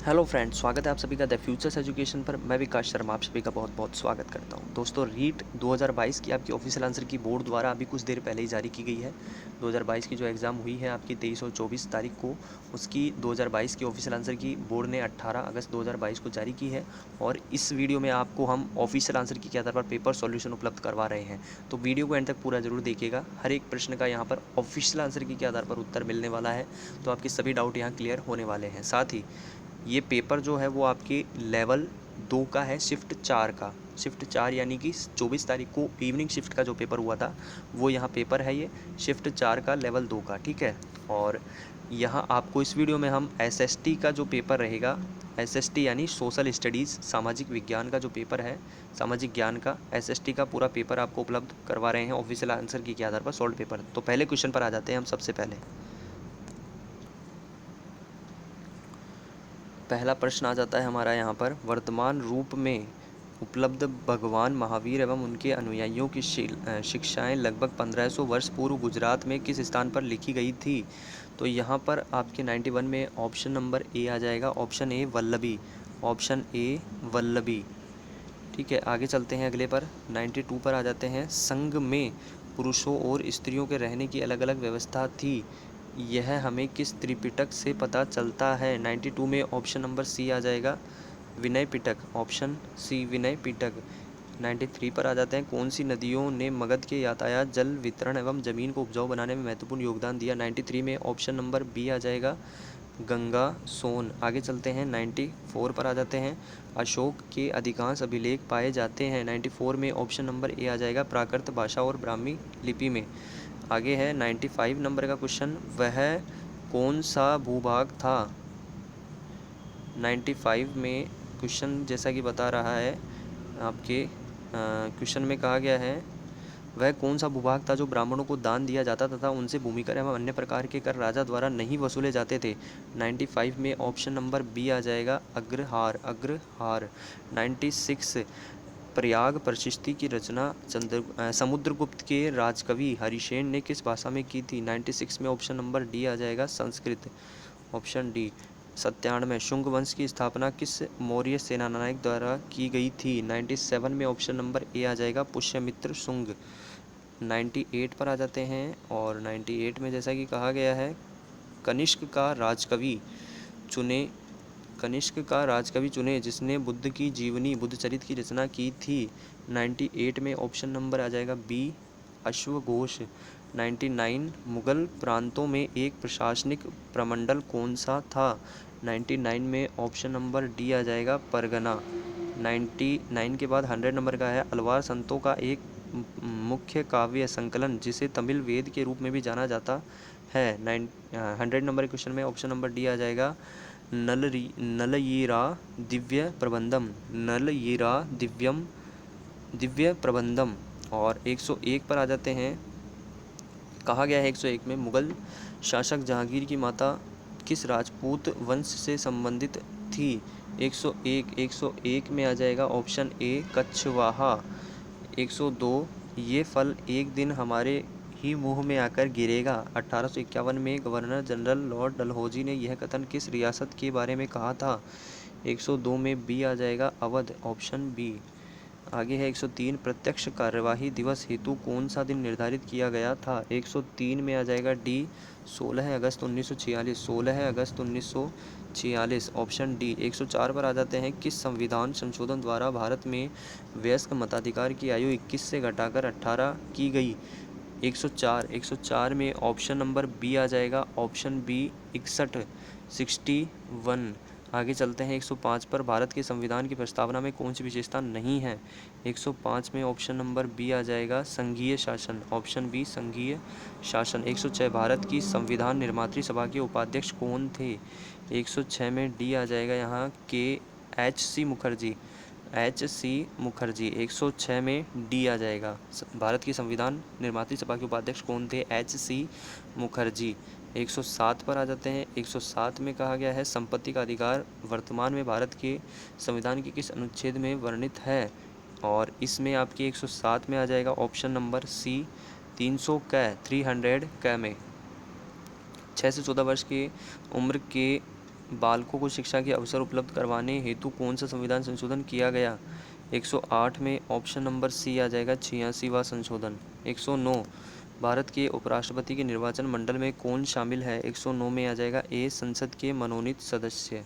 Hello friends, स्वागत है आप सभी का द फ्यूचर्स एजुकेशन पर। मैं विकास शर्मा आप सभी का बहुत बहुत स्वागत करता हूं। दोस्तों, रीट 2022 की आपकी ऑफिशियल आंसर की बोर्ड द्वारा अभी कुछ देर पहले ही जारी की गई है। 2022 की जो एग्ज़ाम हुई है आपकी 23 और 24 तारीख को, उसकी 2022 की ऑफिशियल आंसर की बोर्ड ने 18 अगस्त 2022 को जारी की है। और इस वीडियो में आपको हम ऑफिशियल आंसर की के आधार पर पेपर सॉल्यूशन उपलब्ध करवा रहे हैं। तो वीडियो को एंड तक पूरा जरूर देखिएगा। हर एक प्रश्न का यहाँ पर ऑफिशियल आंसर की के आधार पर उत्तर मिलने वाला है, तो आपके सभी डाउट यहाँ क्लियर होने वाले हैं। साथ ही ये पेपर जो है वो आपके लेवल 2 का है, शिफ्ट 4 का। शिफ्ट 4 यानी कि 24 तारीख को इवनिंग शिफ्ट का जो पेपर हुआ था वो यहाँ पेपर है, ये शिफ्ट 4 का लेवल 2 का, ठीक है। और यहाँ आपको इस वीडियो में हम एसएसटी का जो पेपर रहेगा, एसएसटी यानी सोशल स्टडीज़, सामाजिक विज्ञान का जो पेपर है, सामाजिक ज्ञान का, एसएसटी का पूरा पेपर आपको उपलब्ध करवा रहे हैं ऑफिशियल आंसर की के आधार पर, सॉल्व पेपर। तो पहले क्वेश्चन पर आ जाते हैं हम सबसे पहले। पहला प्रश्न आ जाता है हमारा यहाँ पर, वर्तमान रूप में उपलब्ध भगवान महावीर एवं उनके अनुयायियों की शिक्षाएं लगभग 1500 वर्ष पूर्व गुजरात में किस स्थान पर लिखी गई थी? तो यहाँ पर आपके 91 में ऑप्शन नंबर ए आ जाएगा, option A Vallabhi, option A Vallabhi. ठीक है, आगे चलते हैं अगले पर। 92 पर आ जाते हैं, संघ में पुरुषों और स्त्रियों के रहने की अलग अलग व्यवस्था थी, यह हमें किस त्रिपिटक से पता चलता है? 92 में ऑप्शन नंबर सी आ जाएगा, विनय पिटक, ऑप्शन सी विनय पिटक। 93 पर आ जाते हैं, कौन सी नदियों ने मगध के यातायात, जल वितरण एवं जमीन को उपजाऊ बनाने में महत्वपूर्ण योगदान दिया? 93 में ऑप्शन नंबर बी आ जाएगा, गंगा, सोन। आगे चलते हैं, 94 पर आ जाते हैं, अशोक के अधिकांश अभिलेख पाए जाते हैं? 94 में ऑप्शन नंबर ए आ जाएगा, प्राकृत भाषा और ब्राह्मी लिपि में। आगे है 95 नंबर का क्वेश्चन, वह कौन सा भूभाग था? 95 में क्वेश्चन जैसा कि बता रहा है आपके क्वेश्चन में कहा गया है, वह कौन सा भूभाग था जो ब्राह्मणों को दान दिया जाता तथा उनसे भूमि कर एवं अन्य प्रकार के कर राजा द्वारा नहीं वसूले जाते थे? 95 में ऑप्शन नंबर बी आ जाएगा, अग्रहार, अग्रहार। 96, प्रयाग प्रशस्ति की रचना समुद्रगुप्त के राजकवि हरिसेन ने किस भाषा में की थी? 96 में ऑप्शन नंबर डी आ जाएगा, संस्कृत, ऑप्शन डी। 97, शुंग वंश की स्थापना किस मौर्य सेनानायक द्वारा की गई थी? 97 में ऑप्शन नंबर ए आ जाएगा, पुष्यमित्र शुंग। 98 पर आ जाते हैं, और 98 में जैसा कि कहा गया है, कनिष्क का राजकवि चुने, कनिष्क का राजकवि चुने जिसने बुद्ध की जीवनी, बुद्धचरित की रचना की थी? 98 में ऑप्शन नंबर आ जाएगा बी, अश्वघोष। 99, मुगल प्रांतों में एक प्रशासनिक प्रमंडल कौन सा था? 99 में ऑप्शन नंबर डी आ जाएगा, परगना। 99 के बाद 100 नंबर का है, अलवार संतों का एक मुख्य काव्य संकलन जिसे तमिल वेद के रूप में भी जाना जाता है। 100 नंबर क्वेश्चन में ऑप्शन नंबर डी आ जाएगा, नलयीरा दिव्य प्रबंधम, नलयीरा दिव्य प्रबंधम। और 101 पर आ जाते हैं, कहा गया है 101 में, मुगल शासक जहांगीर की माता किस राजपूत वंश से संबंधित थी? 101 में आ जाएगा ऑप्शन ए, कछवाहा। 102, ये फल एक दिन हमारे ही मुंह में आकर गिरेगा। 1851 में गवर्नर जनरल लॉर्ड डलहौजी ने यह कथन किस रियासत के बारे में कहा था? 102 में बी आ जाएगा, अवध, ऑप्शन बी। आगे है 103, प्रत्यक्ष कार्यवाही दिवस हेतु कौन सा दिन निर्धारित किया गया था? 103 में आ जाएगा डी, 16 अगस्त 1946, 16 अगस्त 1946, ऑप्शन डी। 104 पर आ जाते हैं, किस संविधान संशोधन द्वारा भारत में वयस्क मताधिकार की आयु 21 से घटाकर 18 की गई? 104 में ऑप्शन नंबर बी आ जाएगा, ऑप्शन बी, 61, 61। आगे चलते हैं 105 पर, भारत के संविधान की प्रस्तावना में कौन सी विशेषता नहीं है? 105 में ऑप्शन नंबर बी आ जाएगा, संघीय शासन, ऑप्शन बी, संघीय शासन। 106, भारत की संविधान निर्मात्री सभा के उपाध्यक्ष कौन थे? 106 में डी आ जाएगा यहाँ, K H C Mukherjee, H C Mukherjee. 106 में डी आ जाएगा, भारत की संविधान निर्मात्री सभा के उपाध्यक्ष कौन थे? H C Mukherjee. 107 पर आ जाते हैं, 107 में कहा गया है, संपत्ति का अधिकार वर्तमान में भारत के संविधान के किस अनुच्छेद में वर्णित है? और इसमें आपकी 107 में आ जाएगा ऑप्शन नंबर सी, 300 क, 300 क में। 6 से 14 वर्ष की उम्र के बालकों को शिक्षा के अवसर उपलब्ध करवाने हेतु कौन सा संविधान संशोधन किया गया? 108 में ऑप्शन नंबर सी आ जाएगा 86वां संशोधन। 109 भारत के उपराष्ट्रपति के निर्वाचन मंडल में कौन शामिल है? 109 में आ जाएगा ए संसद के मनोनीत सदस्य।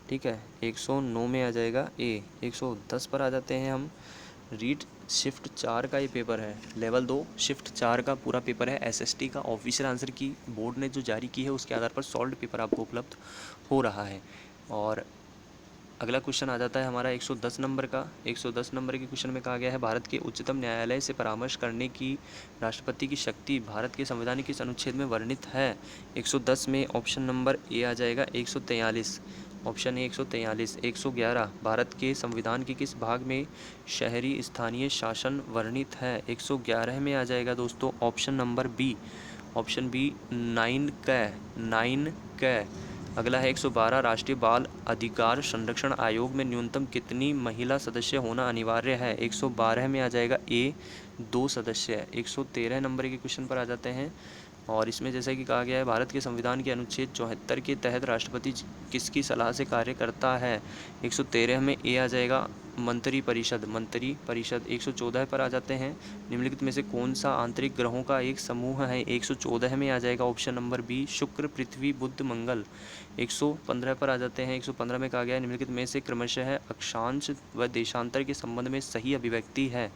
ठीक है, 109 में आ जाएगा ए। 110 पर आ जाते हैं हम। रीट शिफ्ट 4 का ये पेपर है, लेवल 2 शिफ्ट 4 का पूरा पेपर है। एसएसटी का ऑफिशियल आंसर की बोर्ड ने जो जारी की है उसके आधार पर सॉल्व पेपर आपको उपलब्ध हो रहा है। और अगला क्वेश्चन आ जाता है हमारा 110 नंबर का। 110 नंबर के क्वेश्चन में कहा गया है भारत के उच्चतम न्यायालय से परामर्श करने की राष्ट्रपति की शक्ति भारत के संविधान के किस अनुच्छेद में वर्णित है? 110 में ऑप्शन नंबर ए आ जाएगा 143। Option A 143। 111 भारत के संविधान के किस भाग में शहरी स्थानीय शासन वर्णित है? 111 में आ जाएगा दोस्तों option number B. Option B 9 क। अगला है 112 राष्ट्रीय बाल अधिकार संरक्षण आयोग में न्यूनतम कितनी महिला सदस्य होना अनिवार्य है? 112 में आ जाएगा ए 2 सदस्य है। 113 नंबर के क्वेश्चन पर आ जाते हैं और इसमें जैसा कि कहा गया है भारत के संविधान के अनुच्छेद 74 के तहत राष्ट्रपति किसकी सलाह से कार्य करता है? 113 में ए आ जाएगा मंत्री परिषद। 114 पर आ जाते हैं निम्नलिखित में से कौन सा आंतरिक ग्रहों का एक समूह है? 114 में आ जाएगा ऑप्शन नंबर बी शुक्र पृथ्वी बुध मंगल। 115 पर आ जाते हैं। 115 में कहा गया है निम्नलिखित में से क्रमशः अक्षांश व देशांतर के संबंध में सही अभिव्यक्ति है?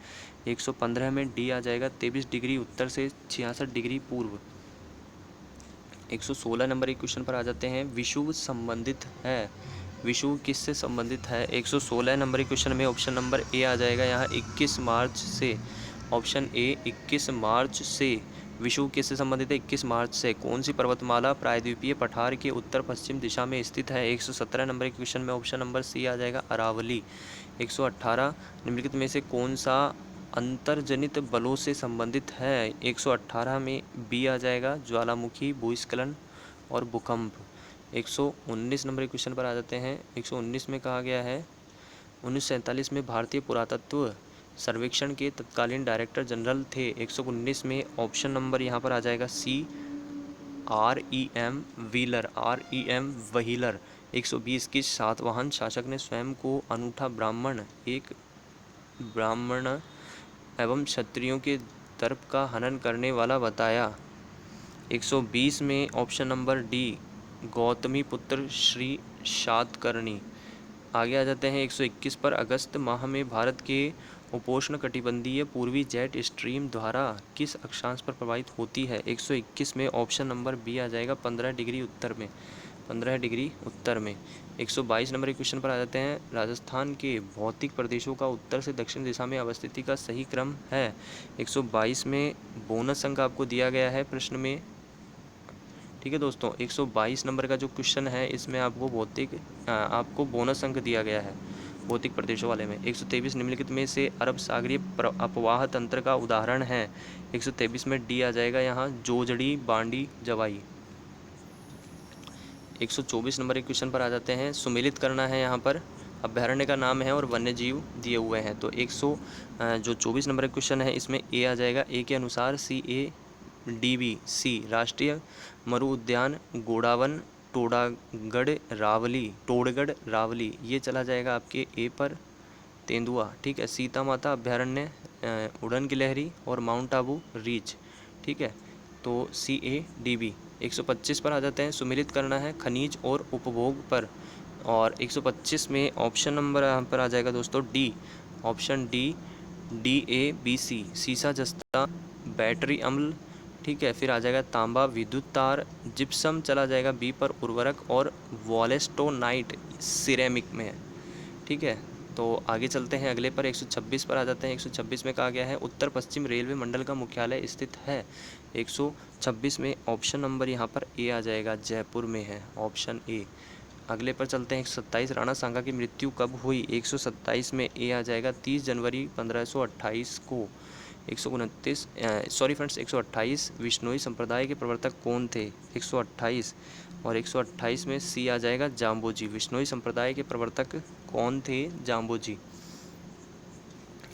115 में डी आ जाएगा 23 डिग्री उत्तर से 66 डिग्री पूर्व। 116 नंबर एक क्वेश्चन पर आ जाते हैं विषुव संबंधित है। विषुव किससे संबंधित है? 116 नंबर के क्वेश्चन में ऑप्शन नंबर ए आ जाएगा यहाँ 21 मार्च से। ऑप्शन ए 21 मार्च से। विषुव किससे संबंधित है? 21 मार्च से। कौन सी पर्वतमाला प्रायद्वीपीय पठार के उत्तर पश्चिम दिशा में स्थित है? 117 नंबर के क्वेश्चन में ऑप्शन नंबर सी आ जाएगा अरावली। 118 निम्नलिखित में से कौन सा अंतर्जनित बलों से संबंधित है? 118 में बी आ जाएगा ज्वालामुखी भूस्खलन और भूकंप। 119 नंबर के क्वेश्चन पर आ जाते हैं। 119 में कहा गया है 1947 में भारतीय पुरातत्व सर्वेक्षण के तत्कालीन डायरेक्टर जनरल थे। 119 में ऑप्शन नंबर यहाँ पर आ जाएगा सी REM व्हीलर। 120 की सातवाहन शासक ने स्वयं को अनूठा ब्राह्मण एवं क्षत्रियों के दर्प का हनन करने वाला बताया। 120 में ऑप्शन नंबर डी गौतमी पुत्र श्री शातकर्णी। आगे आ जाते हैं 121 पर। अगस्त माह में भारत के उपोष्ण कटिबंधीय पूर्वी जेट स्ट्रीम द्वारा किस अक्षांश पर प्रभावित होती है? 121 में ऑप्शन नंबर बी आ जाएगा 15 डिग्री उत्तर में। 15 डिग्री उत्तर में। 122 नंबर के क्वेश्चन पर आ जाते हैं राजस्थान के भौतिक प्रदेशों का उत्तर से दक्षिण दिशा में अवस्थिति का सही क्रम है? 122 में बोनस अंक आपको दिया गया है प्रश्न में। ठीक है दोस्तों, 122 नंबर का जो क्वेश्चन है इसमें आपको बोनस अंक दिया गया है भौतिक प्रदेशों वाले में। 123 निम्नलिखित में से अरब सागरीय अपवाह तंत्र का उदाहरण है? 123 में डी आ जाएगा यहाँ जोजड़ी बांडी जवाई। 124 नंबर के क्वेश्चन पर आ जाते हैं। सुमेलित करना है यहाँ पर, अभ्यारण्य का नाम है और वन्य जीव दिए हुए हैं। तो 124 नंबर का क्वेश्चन है इसमें ए आ जाएगा। ए के अनुसार CADB राष्ट्रीय मरु उद्यान गोडावन टोडगढ़ रावली ये चला जाएगा आपके ए पर तेंदुआ। ठीक है, सीता माता अभ्यारण्य उड़न गिलहरी और माउंट आबू रीच। ठीक है, तो CADB। 125 पर आ जाते हैं। सुमेलित करना है खनिज और उपभोग पर, और 125 में ऑप्शन नंबर यहाँ पर आ जाएगा दोस्तों डी। ऑप्शन डी DABC सीसा जस्ता बैटरी अम्ल। ठीक है, फिर आ जाएगा तांबा विद्युत तार। जिप्सम चला जाएगा बी पर उर्वरक, और वॉलेस्टोनाइट सिरेमिक में है। ठीक है, तो आगे चलते हैं अगले पर। 126 पर आ जाते हैं। 126 में कहा गया है उत्तर पश्चिम रेलवे मंडल का मुख्यालय स्थित है? 126 में ऑप्शन नंबर यहाँ पर ए आ जाएगा जयपुर में है, ऑप्शन ए। अगले पर चलते हैं 127 राणा सांगा की मृत्यु कब हुई? 127 में ए आ जाएगा 30 जनवरी 1528 को। 128 विश्नोई संप्रदाय के प्रवर्तक कौन थे? 128 और 128 में सी आ जाएगा जाम्बोजी। विश्नोई संप्रदाय के प्रवर्तक कौन थे? जाम्बोजी।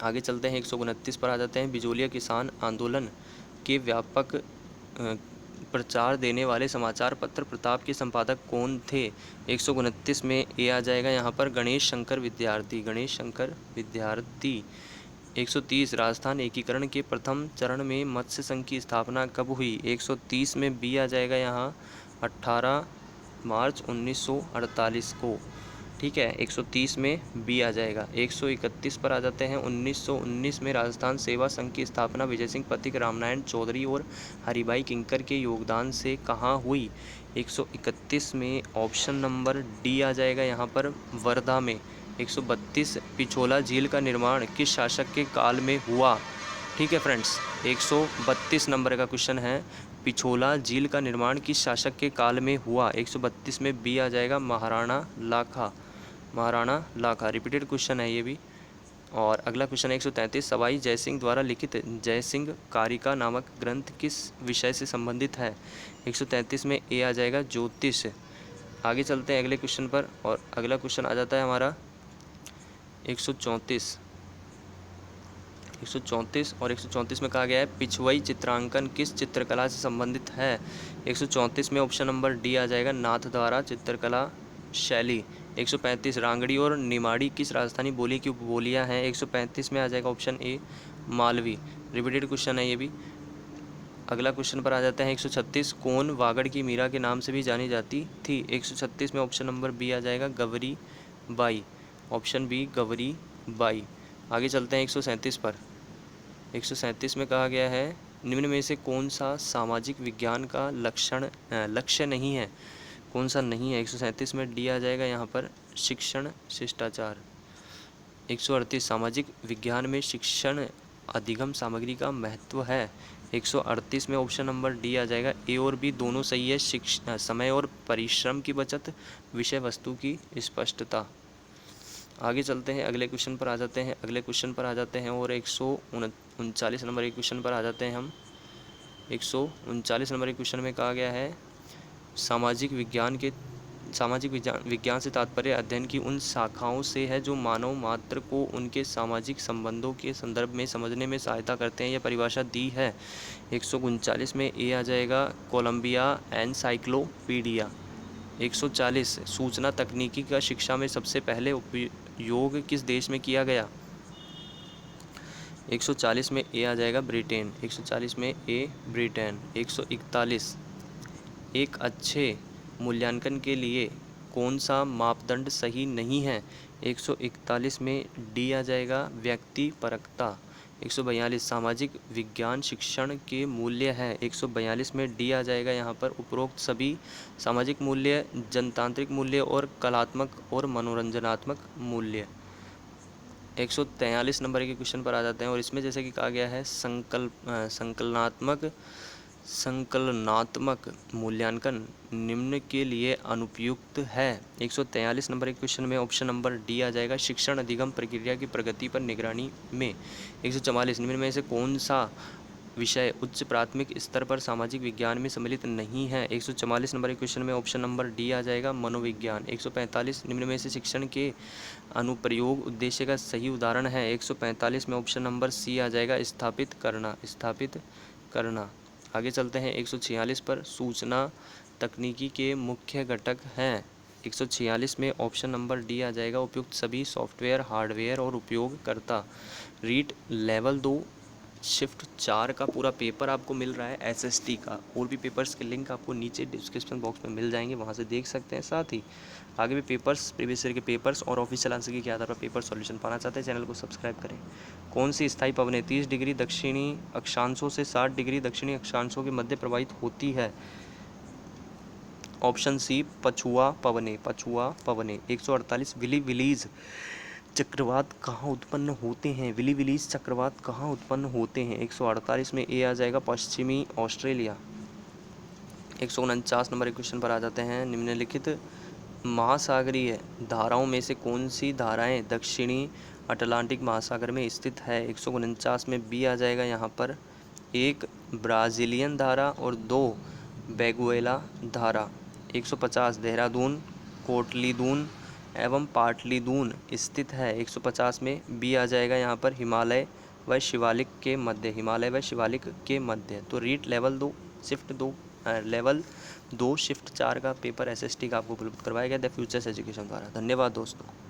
आगे चलते हैं 129 पर आ जाते हैं। बिजोलिया किसान आंदोलन के प्रचार देने वाले समाचार पत्र प्रताप के संपादक कौन थे? 129 में ए आ जाएगा यहाँ पर गणेश शंकर विद्यार्थी, गणेश शंकर विद्यार्थी। 130 राजस्थान एकीकरण के प्रथम चरण में मत्स्य संघ की स्थापना कब हुई? 130 में बी आ जाएगा यहाँ 18 मार्च 1948 को। ठीक है, 130 में बी आ जाएगा। 131 पर आ जाते हैं। 1919 में राजस्थान सेवा संघ की स्थापना विजय सिंह पथिक, रामनारायण चौधरी और हरिभाई किंकर के योगदान से कहाँ हुई? 131 में ऑप्शन नंबर डी आ जाएगा यहाँ पर वर्धा में। 132 पिछोला झील का निर्माण किस शासक के काल में हुआ? ठीक है फ्रेंड्स, 132 नंबर का क्वेश्चन है, पिछोला झील का निर्माण किस शासक के काल में हुआ? 132 में बी आ जाएगा महाराणा लाखा, महाराणा लाखा। रिपीटेड क्वेश्चन है ये भी। और अगला क्वेश्चन है 133, सवाई जयसिंह द्वारा लिखित जयसिंह कारिका नामक ग्रंथ किस विषय से संबंधित है? 133 में ए आ जाएगा ज्योतिष। आगे चलते हैं अगले क्वेश्चन पर, और अगला क्वेश्चन आ जाता है हमारा 134 और 134 में कहा गया है पिछवई चित्रांकन किस चित्रकला से संबंधित है? 134 में ऑप्शन नंबर डी आ जाएगा नाथद्वारा चित्रकला शैली। 135 रांगड़ी और निमाड़ी किस राजस्थानी बोली की उपबोलियाँ हैं? 135 में आ जाएगा option A Malvi. Repeated question है ये भी। अगला क्वेश्चन पर आ जाते हैं 136, कौन वागड़ की मीरा के नाम से भी जानी जाती थी? 136 में ऑप्शन नंबर बी आ जाएगा गवरी बाई, ऑप्शन बी गवरी बाई। आगे चलते हैं 137 पर। 137 में कहा गया है निम्न में से कौन सा सामाजिक विज्ञान का लक्ष्य नहीं है? कौन सा नहीं है? 137 में डी आ जाएगा यहाँ पर शिक्षण शिष्टाचार। 138 सामाजिक विज्ञान में शिक्षण अधिगम सामग्री का महत्व है। 138 में ऑप्शन नंबर डी आ जाएगा ए और बी दोनों सही है। समय और परिश्रम की बचत, विषय वस्तु की स्पष्टता। आगे चलते हैं अगले क्वेश्चन पर आ जाते हैं। और 139 नंबर के क्वेश्चन पर आ जाते हैं हम। 139 नंबर के क्वेश्चन में कहा गया है सामाजिक विज्ञान से तात्पर्य अध्ययन की उन शाखाओं से है जो मानव मात्र को उनके सामाजिक संबंधों के संदर्भ में समझने में सहायता करते हैं। यह परिभाषा दी है। 139 में ए आ जाएगा कोलंबिया एनसाइक्लोपीडिया। 140 सूचना तकनीकी का शिक्षा में सबसे पहले उपयोग किस देश में किया गया? 140 में ए आ जाएगा ब्रिटेन। 140 में ए ब्रिटेन। 141 एक अच्छे मूल्यांकन के लिए कौन सा मापदंड सही नहीं है? 141 में डी आ जाएगा व्यक्ति परकता। 142 सामाजिक विज्ञान शिक्षण के मूल्य है। 142 में डी आ जाएगा यहाँ पर उपरोक्त सभी सामाजिक मूल्य, जनतांत्रिक मूल्य और कलात्मक और मनोरंजनात्मक मूल्य। 143 नंबर के क्वेश्चन पर आ जाते हैं, और इसमें जैसे कि कहा गया है संकलनात्मक मूल्यांकन निम्न के लिए अनुपयुक्त है। 143 नंबर के क्वेश्चन में ऑप्शन नंबर डी आ जाएगा शिक्षण अधिगम प्रक्रिया की प्रगति पर निगरानी में। 144 निम्न में से कौन सा विषय उच्च प्राथमिक स्तर पर सामाजिक विज्ञान में सम्मिलित नहीं है? 144 नंबर के क्वेश्चन में ऑप्शन नंबर डी आ जाएगा मनोविज्ञान। 145 निम्न में से शिक्षण के अनुप्रयोग उद्देश्य का सही उदाहरण है। 145 में ऑप्शन नंबर सी आ जाएगा स्थापित करना। आगे चलते हैं 146 पर। सूचना तकनीकी के मुख्य घटक हैं। 146 में ऑप्शन नंबर डी आ जाएगा उपयुक्त सभी सॉफ्टवेयर, हार्डवेयर और उपयोगकर्ता। रीट लेवल 2 शिफ्ट 4 का पूरा पेपर आपको मिल रहा है एसएसटी का। और भी पेपर्स के लिंक आपको नीचे डिस्क्रिप्शन बॉक्स में मिल जाएंगे, वहाँ से देख सकते हैं। साथ ही आगे भी पेपर्स, प्रीवियस ईयर के पेपर्स और ऑफिशियल आंसर के आधार पर पेपर सॉल्यूशन पाना चाहते हैं, चैनल को सब्सक्राइब करें। कौन सी स्थायी पवनें 30 डिग्री दक्षिणी अक्षांशों से 60 डिग्री दक्षिणी अक्षांशों के मध्य प्रवाहित होती है? ऑप्शन सी पछुआ पवनें। 148 विली विलीज चक्रवात कहाँ उत्पन्न होते हैं? विली विलीज चक्रवात कहाँ उत्पन्न होते हैं? 148 में ए आ जाएगा पश्चिमी ऑस्ट्रेलिया। 149 नंबर के क्वेश्चन पर आ जाते हैं। निम्नलिखित महासागरीय धाराओं में से कौन सी धाराएं दक्षिणी अटलांटिक महासागर में स्थित है? 149 में बी आ जाएगा यहाँ पर 1 ब्राज़ीलियन धारा और 2 वेनेजुएला धारा। 150 देहरादून, कोटलीदून एवं पाटलीदून स्थित है। 150 में बी आ जाएगा यहाँ पर हिमालय व शिवालिक के मध्य। तो REET level 2 shift 2 level 2 shift 4 का पेपर SST का आपको उपलब्ध करवाया गया द फ्यूचर्स एजुकेशन द्वारा। धन्यवाद दोस्तों।